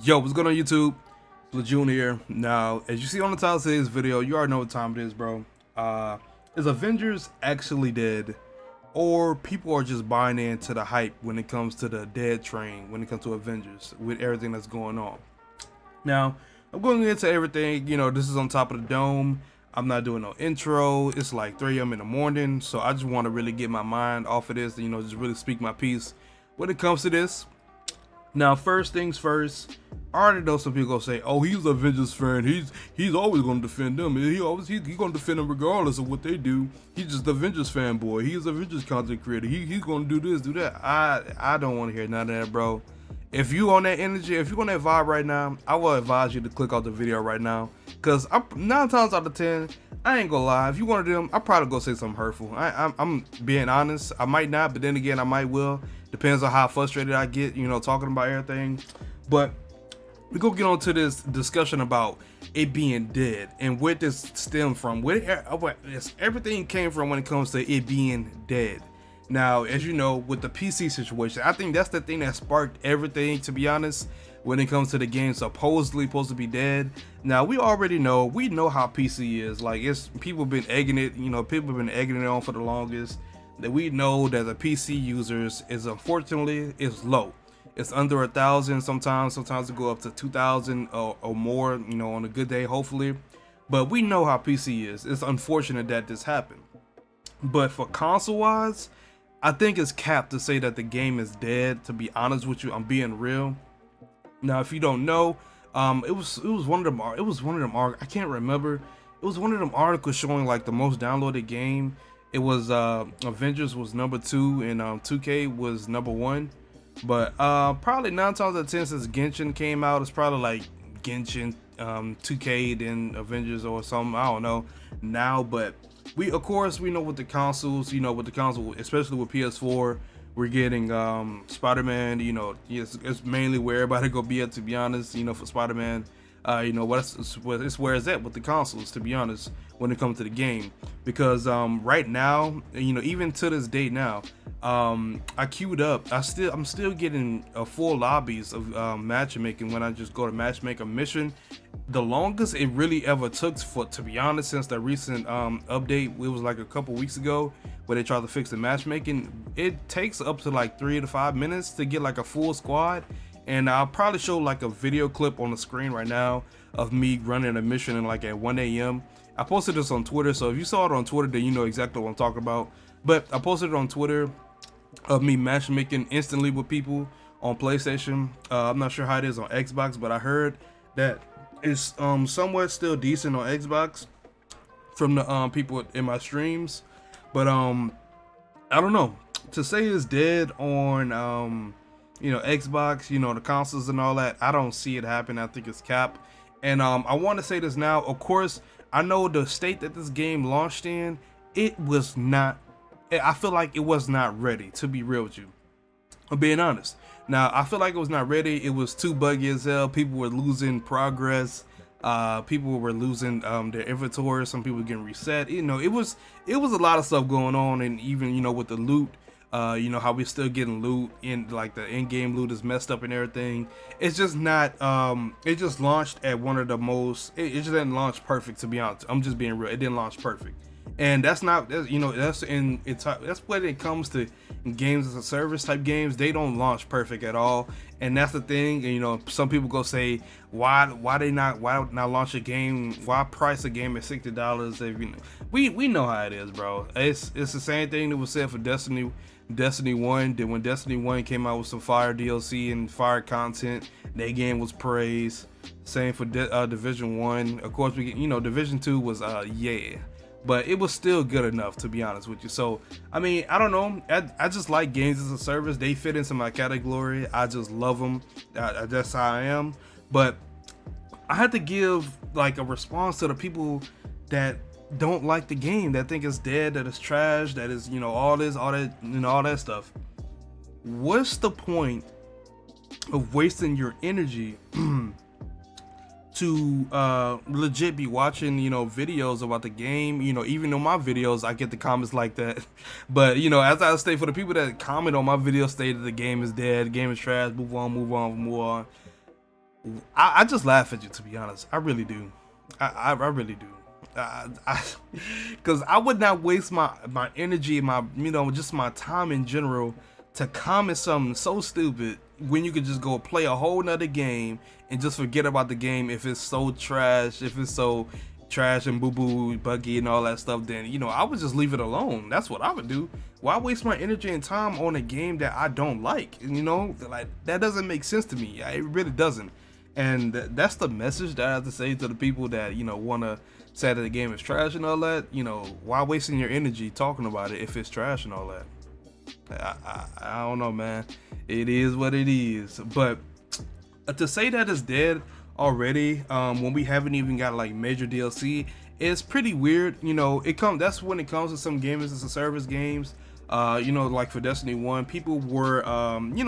Yo, what's going on YouTube? Lejeune here. Now, as you see on the title of today's video, you already know what time it is, bro. Is Avengers actually dead? Or people are just buying into the hype when it comes to the dead train, when it comes to Avengers, with everything that's going on. Now, I'm going into everything, this is on top of the dome. I'm not doing no intro. It's like 3 a.m. in the morning, so I just want to really get my mind off of this, just really speak my piece when it comes to this. Now, first things first, I already know some people gonna say, "Oh, he's an Avengers fan. He's always gonna defend them. He's gonna defend them regardless of what they do. He's just the Avengers fanboy. He's an Avengers content creator. He's gonna do this, do that." I don't want to hear none of that, bro. If you on that energy, if you on that vibe right now, I will advise you to click off the video right now, cause 9 times out of 10, I ain't gonna lie. If you one of them, I probably gonna say something hurtful. I'm being honest. I might not, but then again, I might will. Depends on how frustrated I get, talking about everything. But we gonna get on to this discussion about it being dead and where this stemmed from. Everything came from when it comes to it being dead. Now, as you know, with the PC situation, I think that's the thing that sparked everything, to be honest, when it comes to the game supposedly supposed to be dead. Now, we know how PC is. Like, people been egging it, people have been egging it on for the longest. That we know that the PC users is unfortunately low. It's under 1,000 sometimes it go up to 2,000 or more, on a good day, hopefully. But we know how PC is. It's unfortunate that this happened. But for console wise, I think it's capped to say that the game is dead. To be honest with you, I'm being real. Now, if you don't know, it was one of them. I can't remember. It was one of them articles showing like the most downloaded game. It was Avengers was number 2 and 2K was number 1. But probably 9 times out of 10 since Genshin came out, it's probably like Genshin, 2K, then Avengers or something. I don't know now, but of course we know with the consoles, especially with PS4, we're getting Spider-Man. It's mainly where everybody gonna be at, to be honest. For Spider-Man. It's where it's at with the consoles, to be honest, when it comes to the game. Because right now, even to this day now, I queued up. I'm still getting full lobbies of matchmaking when I just go to matchmake a mission. The longest it really ever took, to be honest, since the recent update, it was like a couple weeks ago where they tried to fix the matchmaking. It takes up to like 3 to 5 minutes to get like a full squad. And I'll probably show like a video clip on the screen right now of me running a mission at 1 a.m. I posted this on Twitter, so if you saw it on Twitter, then you know exactly what I'm talking about. But I posted it on Twitter of me matchmaking instantly with people on PlayStation. I'm not sure how it is on Xbox, but I heard that it's somewhat still decent on Xbox from the people in my streams. But I don't know. To say it's dead on Xbox, the consoles and all that, I don't see it happen. I think it's cap. And I want to say this now. Of course, I know the state that this game launched in, it was not, I feel like it was not ready, to be real with you. I'm being honest. Now, I feel like it was not ready. It was too buggy as hell. People were losing progress. People were losing their inventory. Some people were getting reset. It was a lot of stuff going on. And even, with the loot, how we still getting loot in, like the in-game loot is messed up and everything. It's just not, it just launched at one of the most, it just didn't launch perfect, to be honest. I'm just being real. It didn't launch perfect. And that's not, that's when it comes to games as a service type games, they don't launch perfect at all. And that's the thing. And, some people go say, why not launch a game? Why price a game at $60? If we know how it is, bro. It's the same thing that was said for Destiny 1. Then when Destiny 1 came out with some fire DLC and fire content, that game was praised. Same for Division 1. Of course, Division 2 was yeah. But it was still good enough, to be honest with you. So, I mean, I don't know. I just like games as a service. They fit into my category. I just love them. That's how I am. But I had to give like a response to the people that don't like the game, that think it's dead, that it's trash, that is, all that stuff. What's the point of wasting your energy to legit be watching videos about the game? Even on my videos I get the comments like that, but as I say, for the people that comment on my videos, say that the game is dead, the game is trash, move on. I just laugh at you, to be honest. I really do. I really do. Because I would not waste my energy, my just my time in general to comment something so stupid when you could just go play a whole nother game and just forget about the game if it's so trash, if it's so trash and boo boo buggy and all that stuff. Then I would just leave it alone. That's what I would do. Why waste my energy and time on a game that I don't like? Like, that doesn't make sense to me. It really doesn't. And that's the message that I have to say to the people that want to say that the game is trash and all that. Why wasting your energy talking about it if it's trash and all that? I don't know, man. It is what it is. But to say that it's dead already, when we haven't even got like major DLC, it's pretty weird. That's when it comes to some games as a service games. Like for Destiny 1, people were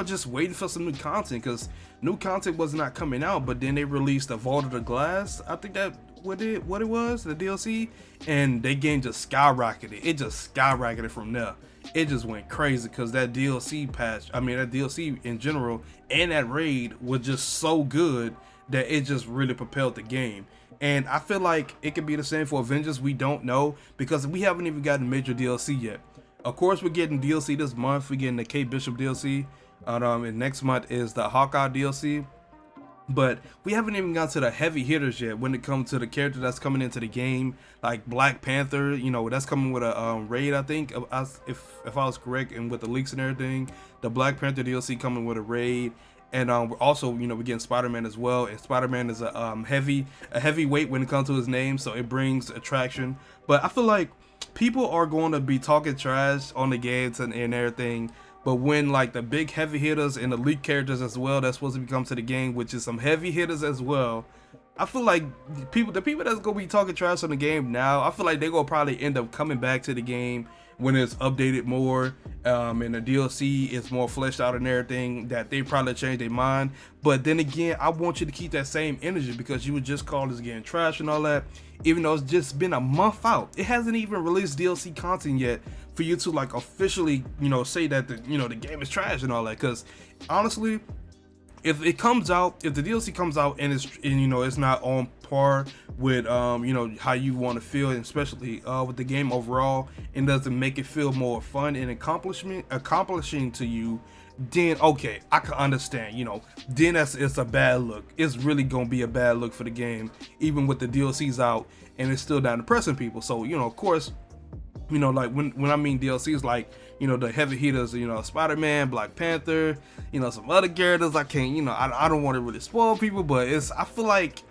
just waiting for some new content because new content was not coming out. But then they released the Vault of the Glass. I think that what it was, the DLC, and their game just skyrocketed. It just skyrocketed from there. It just went crazy because that DLC patch, that DLC in general, and that raid was just so good that it just really propelled the game. And I feel like it could be the same for Avengers. We don't know because we haven't even gotten major DLC yet. Of course, we're getting DLC this month. We're getting the Kate Bishop DLC, and next month is the Hawkeye DLC. But we haven't even got to the heavy hitters yet when it comes to the character that's coming into the game, like Black Panther. That's coming with a raid, I think, if I was correct, and with the leaks and everything. The Black Panther DLC coming with a raid, and we're also we're getting Spider-Man as well. And Spider-Man is a heavyweight when it comes to his name, so it brings attraction. But I feel like people are going to be talking trash on the games and everything. But when like the big heavy hitters and the elite characters as well that's supposed to come to the game, which is some heavy hitters as well, I feel like the people that's gonna be talking trash on the game now, I feel like they're gonna probably end up coming back to the game when it's updated more, and the DLC is more fleshed out and everything, that they probably change their mind. But then again, I want you to keep that same energy because you would just call this game trash and all that, even though it's just been a month out. It hasn't even released DLC content yet for you to like officially say that the game is trash and all that. Because honestly, if the DLC comes out and it's not on par with how you want to feel, and especially with the game overall, and doesn't make it feel more fun and accomplishing to you, then okay, I can understand. Then it's a bad look. It's really gonna be a bad look for the game, even with the DLCs out, and it's still not impressing people. So of course, like when I mean DLCs, like the heavy hitters, Spider-Man, Black Panther, some other characters. I can't, I don't want to really spoil people, but I feel like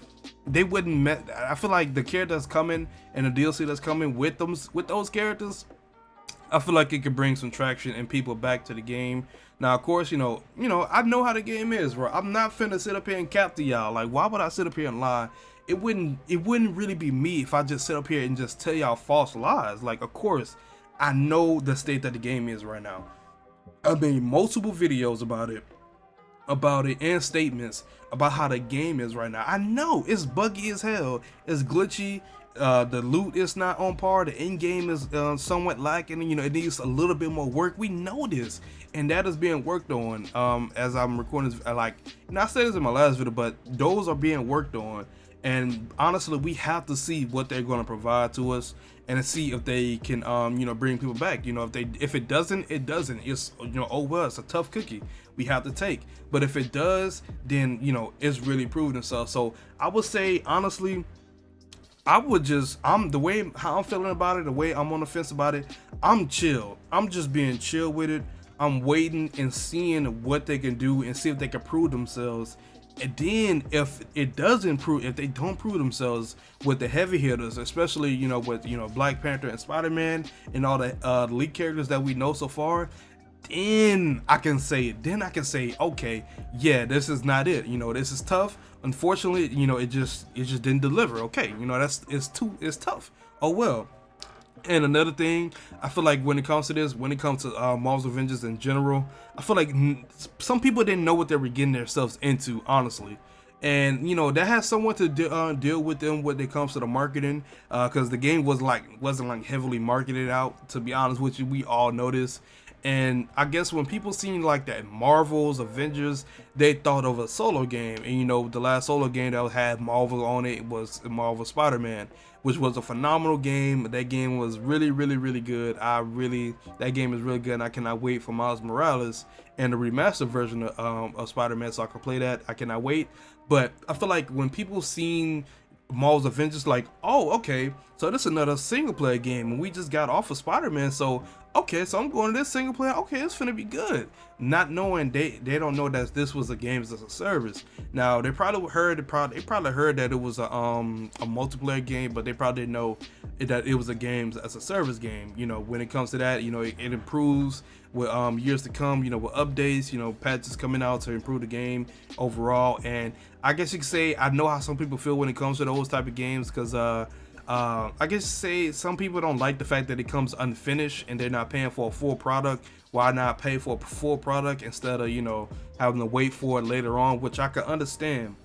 they wouldn't I feel like the character that's coming and the DLC that's coming with those characters, I feel like it could bring some traction and people back to the game. Now, of course, I know how the game is, bro. I'm not finna sit up here and cap to y'all. Like, why would I sit up here and lie? It wouldn't really be me if I just sit up here and just tell y'all false lies. Like, of course, I know the state that the game is right now. I've made multiple videos about it and statements about how the game is right now. I know it's buggy as hell, it's glitchy, the loot is not on par, the end game is somewhat lacking, it needs a little bit more work. We know this, and that is being worked on as I'm recording this. Like, I said this in my last video, but those are being worked on. And honestly, we have to see what they're going to provide to us and see if they can, bring people back. If it doesn't, it doesn't. It's, oh well, it's a tough cookie we have to take. But if it does, then, it's really proved itself. So I would say, honestly, the way how I'm feeling about it, the way I'm on the fence about it, I'm chill. I'm just being chill with it. I'm waiting and seeing what they can do and see if they can prove themselves. And then if it doesn't prove, if they don't prove themselves with the heavy hitters, especially with Black Panther and Spider-Man and all the lead characters that we know so far, then I can say okay, yeah, this is not it. This is tough. Unfortunately, it just didn't deliver. Okay, it's tough. Oh well. And another thing, I feel like when it comes to Marvel's Avengers in general, I feel like some people didn't know what they were getting themselves into, honestly. And that has somewhat to deal with them when it comes to the marketing, because the game wasn't like heavily marketed out. To be honest with you, we all know this. And I guess when people seen like that Marvel's Avengers, they thought of a solo game. And you know, the last solo game that had Marvel on it was Marvel Spider-Man, which was a phenomenal game. That game was really, really, really good. That game is really good, and I cannot wait for Miles Morales and the remastered version of Spider-Man, so I can play that. I cannot wait. But I feel like when people seen Marvel's Avengers, like, oh, okay, so this is another single player game, and we just got off of Spider-Man, so okay, so I'm going to this single player. Okay, it's finna be good. Not knowing they don't know that this was a games as a service. Now they probably heard that it was a multiplayer game, but they probably didn't know that it was a games as a service game. You know, when it comes to that, you know, it improves with years to come. You know, with updates, you know, patches coming out to improve the game overall. And I guess you could say I know how some people feel when it comes to those type of games, because I guess say some people don't like the fact that it comes unfinished and they're not paying for a full product. Why not pay for a full product instead of, you know, having to wait for it later on, which I can understand.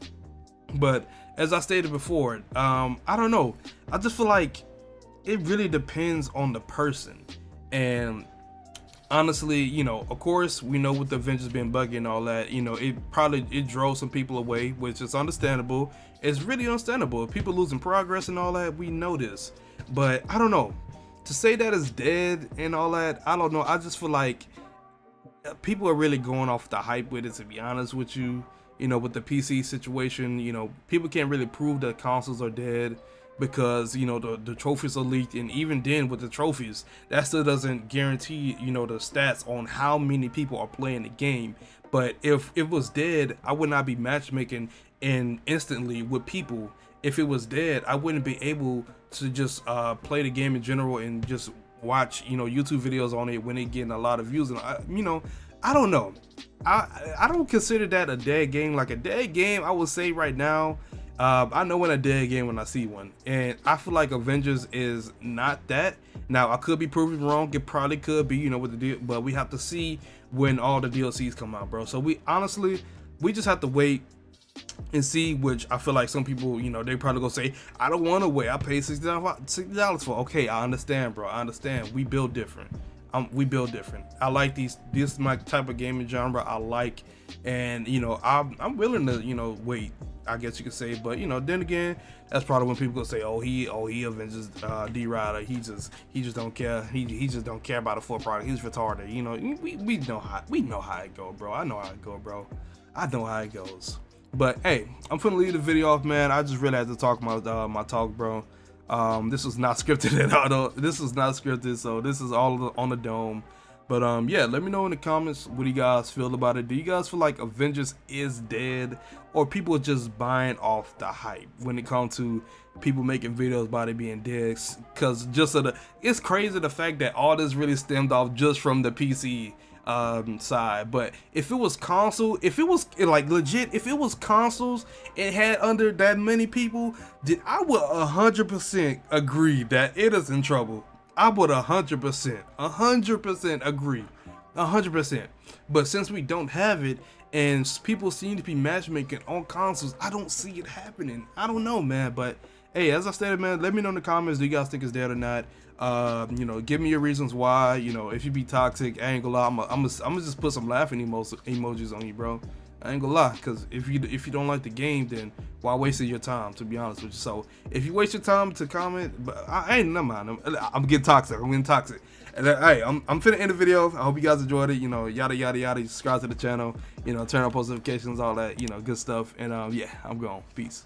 But as I stated before, I don't know. I just feel like it really depends on the person. And honestly, you know, of course, we know with the Avengers being buggy and all that, you know, it drove some people away, which is understandable. It's really understandable. People losing progress and all that, we know this. But I don't know. To say that it's dead and all that, I don't know. I just feel like people are really going off the hype with it, to be honest with you. You know, with the PC situation, you know, people can't really prove that consoles are dead, because, you know, the trophies are leaked, and even then with the trophies, that still doesn't guarantee, you know, the stats on how many people are playing the game. But if it was dead, I would not be matchmaking and instantly with people. If it was dead, I wouldn't be able to just play the game in general and just watch, you know, YouTube videos on it when it getting a lot of views. And you know, I don't know. I don't consider that a dead game. Like a dead game, I would say right now, I know when a dead game when I see one, and I feel like Avengers is not that. Now I could be proven wrong. It probably could be, you know, with the deal, but we have to see when all the DLCs come out, bro. So we just have to wait and see, which I feel like some people, you know, they probably gonna say, I don't want to wait. I paid $60 for. Okay, I understand, bro. I understand. We build different. We build different. I like this is my type of gaming genre I like, and you know, I'm willing to, you know, wait, I guess you could say. But you know, then again, that's probably when people gonna say, oh he Avengers D-Rider, he just don't care. He just don't care about a full product. He's retarded. You know, we know how it go, bro. I know how it go, bro. I know how it goes. But hey, I'm finna leave the video off, man. I just really had to talk my talk, bro. This was not scripted at all. This was not scripted, so this is all on the dome. But yeah, let me know in the comments what you guys feel about it. Do you guys feel like Avengers is dead, or people are just buying off the hype when it comes to people making videos about it being dead? Because it's crazy the fact that all this really stemmed off just from the PC side. But if it was console, if it was like legit, if it was consoles and had under that many people, then I would 100% agree that it is in trouble. I would 100% agree, 100%. But since we don't have it, and people seem to be matchmaking on consoles, I don't see it happening. I don't know, man. But hey, as I stated, man, let me know in the comments, do you guys think it's dead or not? You know, give me your reasons why. You know, if you be toxic, I ain't gonna lie, I'm gonna just put some laughing emojis on you, bro. I ain't gonna lie, because if you don't like the game, then why waste your time, to be honest with you? So if you waste your time to comment, but I ain't, never mind. I'm getting toxic. I'm getting toxic. And hey, I'm finna end the video. I hope you guys enjoyed it. You know, yada yada yada. Subscribe to the channel. You know, turn on post notifications, all that. You know, good stuff. And yeah, I'm gone. Peace.